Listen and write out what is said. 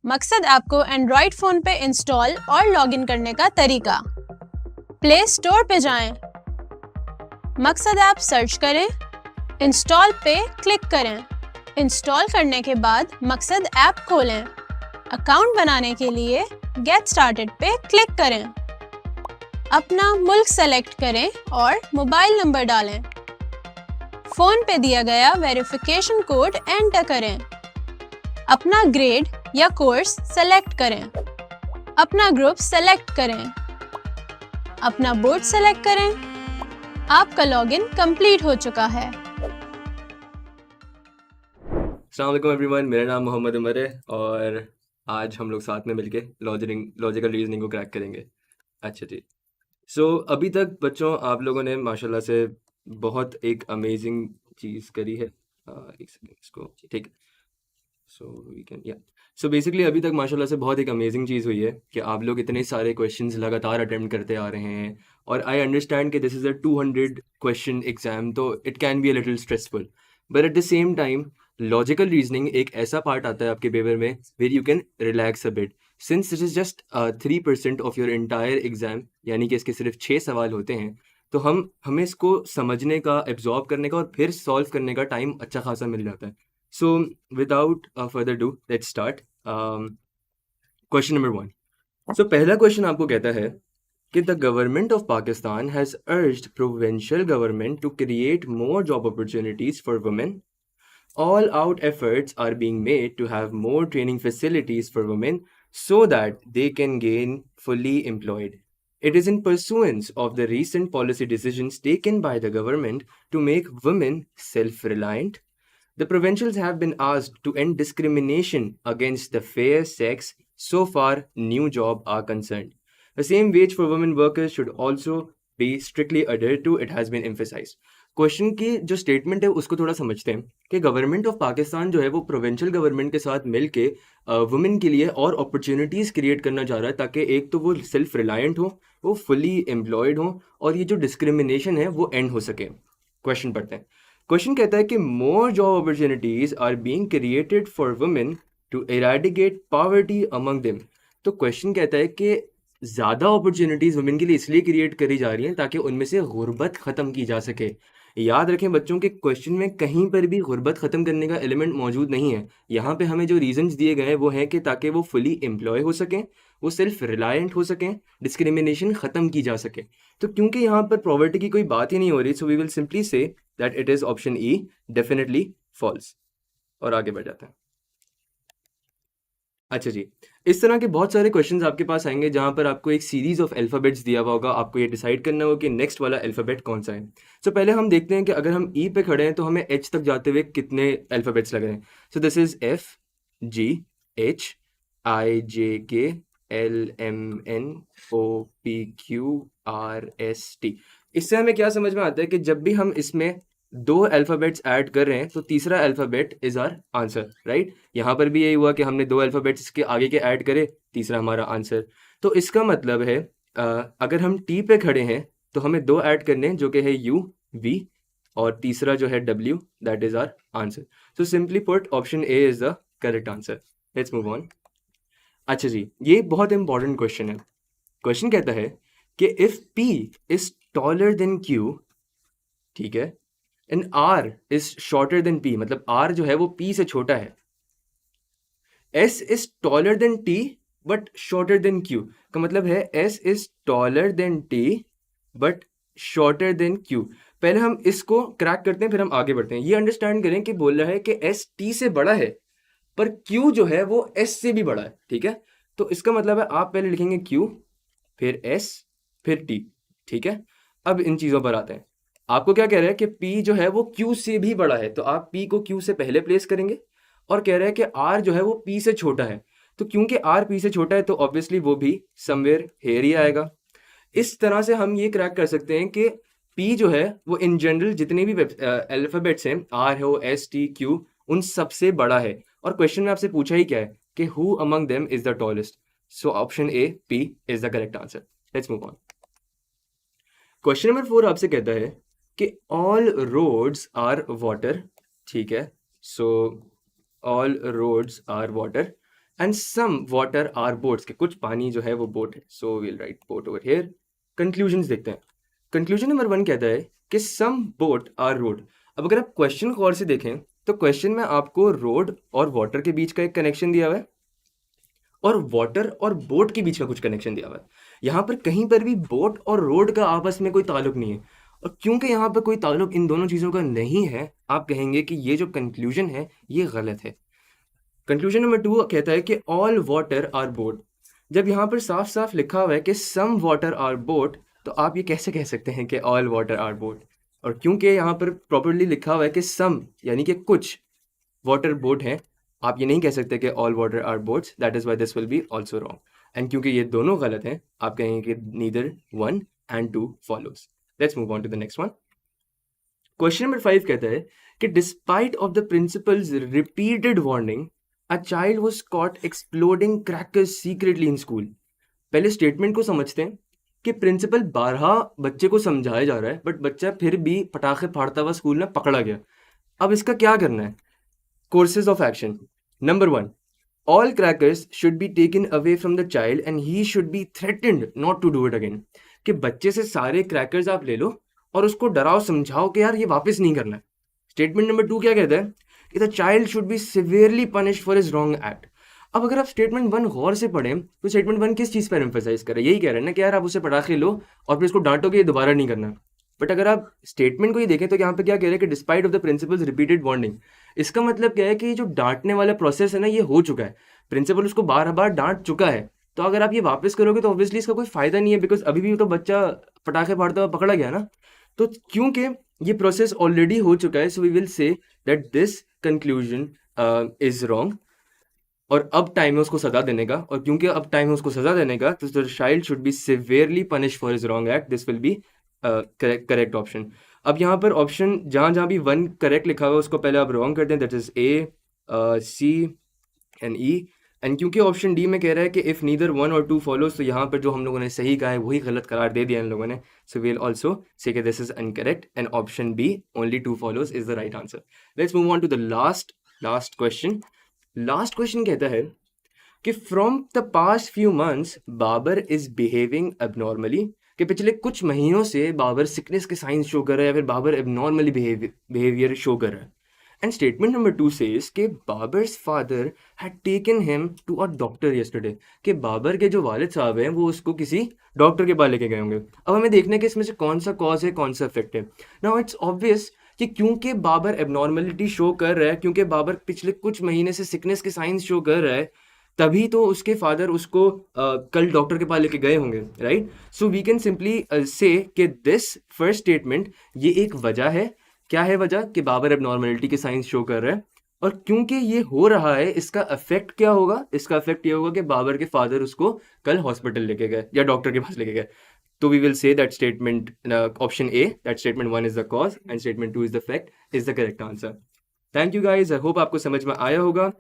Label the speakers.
Speaker 1: मकसद ऐप को Android phone पे इंस्टॉल और लॉगिन करने का तरीका। प्ले स्टोर पे जाएं, मकसद ऐप सर्च करें, इंस्टॉल पे क्लिक करें। इंस्टॉल करने के बाद मकसद ऐप खोलें। अकाउंट बनाने के लिए गेट स्टार्टेड पे क्लिक करें। अपना मुल्क सेलेक्ट करें और मोबाइल नंबर डालें। फ़ोन पे दिया गया वेरिफिकेशन कोड एंटर करें। अपना ग्रेड या कोर्स सेलेक्ट करें। अपना ग्रुप सेलेक्ट करें। अपना बोर्ड सेलेक्ट करें। आपका लॉगिन कंप्लीट हो चुका है।
Speaker 2: अस्सलाम वालेकुम एवरीवन, मेरा नाम मोहम्मद उमर है और आज हम लोग साथ में मिलके लॉजिकल रीजनिंग को क्रैक करेंगे। अच्छा जी। अभी तक बच्चों आप लोगों ने माशाल्लाह से बहुत एक अमेजिंग चीज़ करी है। एक सेकेंड इसको ठीक है। वी कैन बेसिकली अभी तक माशाल्लाह से बहुत एक अमेजिंग चीज़ हुई है कि आप लोग इतने सारे क्वेश्चंस लगातार अटेम्प्ट करते आ रहे हैं और आई अंडरस्टैंड कि this is a 200 question exam, तो it can be a little stressful, but at the same time logical reasoning एक ऐसा पार्ट आता है आपके पेपर में where you can relax a bit since this is just 3% of your entire exam, यानी कि इसके सिर्फ 6 सवाल होते हैं। तो हमें इसको समझने का, एब्जॉर्ब करने का और फिर सॉल्व करने का टाइम अच्छा खासा मिल जाता है। So, without further ado, let's start. Question number 1. So, पहला क्वेश्चन आपको कहता है कि the government of Pakistan has urged provincial government to create more job opportunities for women. All out efforts are being made to have more training facilities for women so that they can gain fully employed. It is in pursuance of the recent policy decisions taken by the government to make women self-reliant. The provincials have been asked to end discrimination against the fair sex so far new jobs are concerned. The same wage for women workers should also be strictly adhered to, it has been emphasized. Question की जो statement है उसको थोड़ा समझते हैं कि government of Pakistan जो है वो प्रोविंशियल गवर्नमेंट के साथ मिलके वुमेन के लिए और अपॉर्चुनिटीज़ क्रिएट करना चाह रहा है ताकि एक तो वो सेल्फ रिलायंट हो, वो फुली एम्प्लॉयड हो और ये जो डिस्क्रिमिनेशन है वो एंड हो सके। क्वेश्चन पढ़ते हैं। क्वेश्चन कहता है कि more job opportunities are being created for women to eradicate poverty among them. तो क्वेश्चन कहता है कि ज़्यादा अपॉर्चुनिटीज़ वुमेन के लिए इसलिए क्रिएट करी जा रही हैं ताकि उनमें से गुर्बत ख़त्म की जा सके। याद रखें बच्चों के क्वेश्चन में कहीं पर भी गुर्बत ख़त्म करने का एलिमेंट मौजूद नहीं है। यहाँ पे हमें जो रीजंस दिए गए हैं वो हैं कि ताकि वो फुली एम्प्लॉय हो सकें, वो सेल्फ रिलायंट हो सकें, डिस्क्रिमिनेशन ख़त्म की जा सके। तो क्योंकि यहाँ पर पॉवर्टी की कोई बात ही नहीं हो रही, so we will simply say that it is option E, definitely follows. और आगे बढ़ जाते हैं। अच्छा जी, इस तरह के बहुत सारे क्वेश्चंस आपके पास आएंगे जहां पर आपको एक सीरीज ऑफ अल्फ़ाबेट्स दिया हुआ होगा, आपको ये डिसाइड करना होगा कि नेक्स्ट वाला अल्फ़ाबेट कौन सा है। पहले हम देखते हैं कि अगर हम ई पे खड़े हैं तो हमें एच तक जाते हुए कितने अल्फ़ाबेट्स लग रहे हैं। This is F, G, H, I, J, K, L, M, N, O, P, Q, R, S, T. इससे हमें क्या समझ में आता है कि जब भी हम इसमें दो अल्फ़ाबेट्स ऐड कर रहे हैं तो तीसरा alphabet is our answer, right. यहाँ पर भी यही हुआ कि हमने दो अल्फ़ाबेट्स इसके आगे के ऐड करे, तीसरा हमारा आंसर। तो इसका मतलब है अगर हम टी पे खड़े हैं तो हमें दो ऐड करने हैं जो कि है यू, वी, और तीसरा जो है W, that is our answer. So simply put option A is the correct answer. Let's move on. अच्छा जी, ये बहुत इंपॉर्टेंट क्वेश्चन है। क्वेश्चन कहता है कि if P is taller than Q, ठीक है, and R is shorter than P, मतलब आर जो है वो पी से छोटा है। S is taller than T but shorter than Q, का मतलब है S is taller than T but shorter than Q. पहले हम इसको क्रैक करते हैं फिर हम आगे बढ़ते हैं। ये अंडरस्टैंड करें कि बोल रहा है कि एस टी से बड़ा है पर क्यू जो है वो एस से भी बड़ा है, ठीक है। तो इसका मतलब है आप पहले लिखेंगे क्यू, फिर एस, फिर टी, ठीक है। अब इन चीज़ों पर आते हैं। आपको क्या कह रहा है कि P जो है वो Q से भी बड़ा है, तो आप P को Q से पहले प्लेस करेंगे, और कह रहा है कि R जो है वो P से छोटा है। तो क्योंकि R P से छोटा है तो ऑब्वियसली वो भी समवेयर हेयर ही आएगा। इस तरह से हम ये क्रैक कर सकते हैं कि P जो है वो इन जनरल जितने भी अल्फ़ाबेट्स हैं, R हो, S, T, Q, उन सबसे बड़ा है। और क्वेश्चन में आपसे पूछा ही क्या है कि who among them is the tallest. So option A, P, is the correct answer. Let's move on. Question number 4 आपसे कहता है कि ऑल रोड्स आर वाटर, ठीक है। So all roads are water. And some water are boats, के कुछ पानी जो है वो बोट है. So we'll write boat over here. Conclusions देखते हैं. कंक्लूजन नंबर 1 कहता है कि सम बोट आर रोड. अब अगर आप क्वेश्चन को और से देखें तो क्वेश्चन में आपको रोड और वाटर के बीच का एक कनेक्शन दिया हुआ है और वाटर और बोट के बीच का कुछ कनेक्शन दिया हुआ है. यहाँ पर कहीं पर भी बोट और रोड का आपस में कोई ताल्लुक नहीं है. और क्योंकि यहाँ पर कोई ताल्लुक इन दोनों चीज़ों का नहीं है, आप कहेंगे कि ये जो कंक्लूजन है ये गलत है. कंक्लूजन नंबर 2 कहता है कि ऑल वाटर आर बोट. जब यहाँ पर साफ साफ लिखा हुआ है कि सम वाटर आर बोट, तो आप ये कैसे कह सकते हैं कि ऑल वाटर आर बोट? और क्योंकि यहाँ पर प्रॉपरली लिखा हुआ है कि सम यानी कि कुछ वाटर बोट हैं, आप ये नहीं कह सकते कि all water are boats. That is why this will be also wrong. And क्योंकि ये दोनों गलत हैं, आप कहेंगे कि neither 1 and 2 follows. Let's move on to the next one. Question number 5 कहता है कि despite of the principal's repeated warning, a child was caught exploding crackers secretly in school. पहले स्टेटमेंट को समझते हैं कि प्रिंसिपल 12 बच्चे को समझाया जा रहा है, बट बच्चा फिर भी पटाखे फाड़ता हुआ स्कूल में पकड़ा गया. अब इसका क्या करना है? Courses of action. Number 1. All crackers should be taken away from the child and he should be threatened not to do it again. कि बच्चे से सारे क्रैकर्स आप ले लो और उसको डराओ समझाओ कि यार ये वापस नहीं करना है. स्टेटमेंट नंबर 2 क्या कहता है कि the child should be severely punished for his wrong act. अब अगर आप स्टेटमेंट 1 गौर से पढ़ें तो स्टेटमेंट 1 किस चीज़ पर एम्फेसाइज कर रहे हैं? यही कह रहे हैं ना कि यार आप उसे पटाखे लो और फिर उसको डांटो कि ये दोबारा नहीं करना. बट अगर आप स्टेटमेंट को ही देखें तो यहाँ पे क्या कह रहे हैं कि despite of the principal's repeated warning. इसका मतलब क्या है कि जो डांटने वाला प्रोसेस है ना, ये हो चुका है. प्रिंसिपल उसको बार बार डांट चुका है. तो अगर आप ये वापस करोगे तो ऑब्वियसली इसका कोई फायदा नहीं है, बिकॉज अभी भी तो बच्चा पटाखे फाड़ता हुआ पकड़ा गया ना. तो क्योंकि ये प्रोसेस ऑलरेडी हो चुका है, so we will say that this conclusion is wrong. और अब टाइम है उसको सजा देने का, और क्योंकि अब टाइम है उसको सजा देने का, तो the child should be severely punish for his wrong act. This will B correct option. अब यहाँ पर ऑप्शन जहाँ जहाँ भी 1 करेक्ट लिखा हुआ है उसको पहले आप रॉन्ग कर दें. That is A, C and E. And क्योंकि ऑप्शन डी में कह रहा है कि इफ़ नीदर 1 और 2 फॉलोज, तो यहाँ पर जो हम लोगों ने सही कहा है वही गलत करार दे दिया इन लोगों ने. सो वील ऑल्सो से कि this is incorrect and option B only 2 follows is the right answer. Let's move on to the last question. Last question कहता है कि from the past few months Babar is behaving abnormally. कि पिछले कुछ महीनों से Babar sickness के साइंस शो कर रहा है या फिर बाबर एबनॉर्मली बिहेवियर शो कर रहा है. एंड स्टेटमेंट नंबर 2 सेज कि Babar's father had taken him to a doctor yesterday. कि बाबर के जो वालिद साहब हैं वो उसको किसी डॉक्टर के पास लेके गए होंगे. अब हमें देखना है कि इसमें से कौन सा कॉज है, कौन सा इफेक्ट है. नाउ इट्स ऑब्वियस कि क्योंकि बाबर एबनॉर्मलिटी शो कर रहा है, क्योंकि बाबर पिछले कुछ महीने से सिकनेस के साइंस शो कर रहा है, तभी तो उसके फादर उसको कल डॉक्टर के पास लेके गए होंगे, right. So we can simply say कि दिस फर्स्ट स्टेटमेंट ये एक वजह है. क्या है वजह? कि बाबर एबनॉर्मलिटी के साइंस शो कर रहा है. और क्योंकि ये हो रहा है, इसका इफेक्ट क्या होगा? इसका इफेक्ट ये होगा कि बाबर के फादर उसको कल हॉस्पिटल लेके गए या डॉक्टर के पास लेके गए. तो we will say that statement option A, that statement 1 is the cause and statement 2 is the fact, is the correct answer. Thank you guys. I hope आपको समझ में आया होगा.